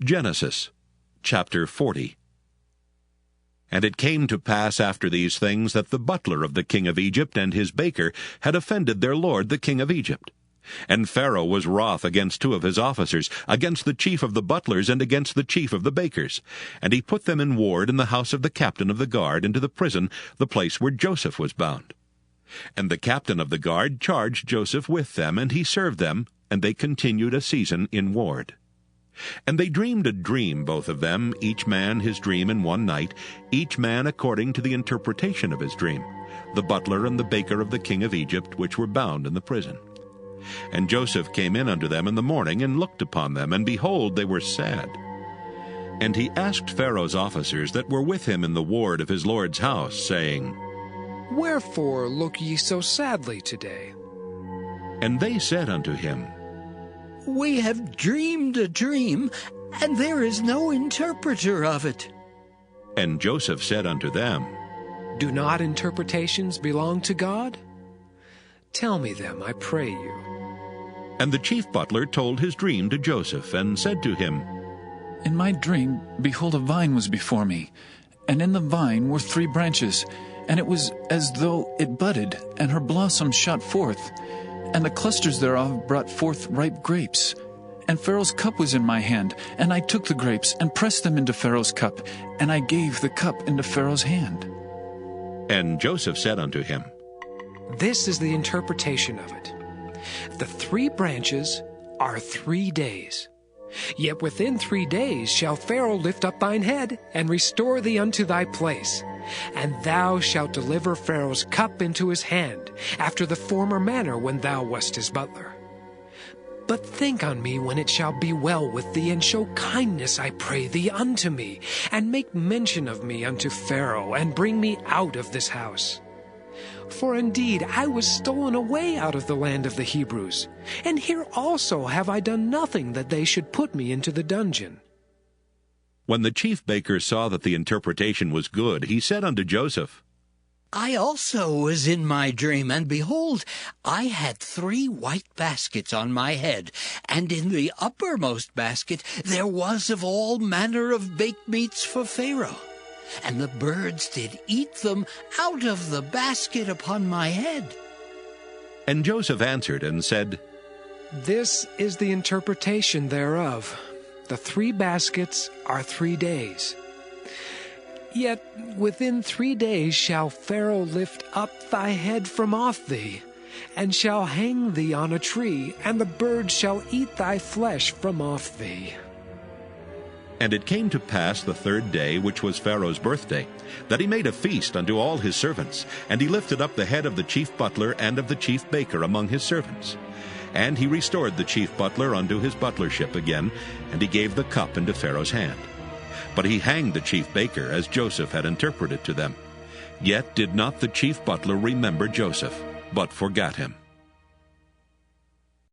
Genesis chapter 40. And it came to pass after these things that the butler of the king of Egypt and his baker had offended their lord the king of Egypt. And Pharaoh was wroth against two of his officers, against the chief of the butlers and against the chief of the bakers. And he put them in ward in the house of the captain of the guard into the prison, the place where Joseph was bound. And the captain of the guard charged Joseph with them, and he served them, and they continued a season in ward. And they dreamed a dream, both of them, each man his dream in one night, each man according to the interpretation of his dream, the butler and the baker of the king of Egypt, which were bound in the prison. And Joseph came in unto them in the morning, and looked upon them, and behold, they were sad. And he asked Pharaoh's officers that were with him in the ward of his lord's house, saying, Wherefore look ye so sadly today? And they said unto him, We have dreamed a dream, and there is no interpreter of it. And Joseph said unto them, Do not interpretations belong to God? Tell me them, I pray you. And the chief butler told his dream to Joseph, and said to him, In my dream, behold, a vine was before me, and in the vine were 3 branches, and it was as though it budded, and her blossoms shot forth, and the clusters thereof brought forth ripe grapes. And Pharaoh's cup was in my hand, and I took the grapes, and pressed them into Pharaoh's cup, and I gave the cup into Pharaoh's hand. And Joseph said unto him, This is the interpretation of it. The 3 branches are 3 days. Yet within 3 days shall Pharaoh lift up thine head, and restore thee unto thy place. And thou shalt deliver Pharaoh's cup into his hand, after the former manner when thou wast his butler. But think on me when it shall be well with thee, and show kindness, I pray thee, unto me, and make mention of me unto Pharaoh, and bring me out of this house. For indeed I was stolen away out of the land of the Hebrews, and here also have I done nothing that they should put me into the dungeon. When the chief baker saw that the interpretation was good, he said unto Joseph, I also was in my dream, and behold, I had 3 white baskets on my head, and in the uppermost basket there was of all manner of baked meats for Pharaoh. And the birds did eat them out of the basket upon my head. And Joseph answered and said, This is the interpretation thereof. The 3 baskets are 3 days. Yet within 3 days shall Pharaoh lift up thy head from off thee, and shall hang thee on a tree, and the birds shall eat thy flesh from off thee. And it came to pass the 3rd day, which was Pharaoh's birthday, that he made a feast unto all his servants, and he lifted up the head of the chief butler and of the chief baker among his servants. And he restored the chief butler unto his butlership again, and he gave the cup into Pharaoh's hand. But he hanged the chief baker, as Joseph had interpreted to them. Yet did not the chief butler remember Joseph, but forgat him.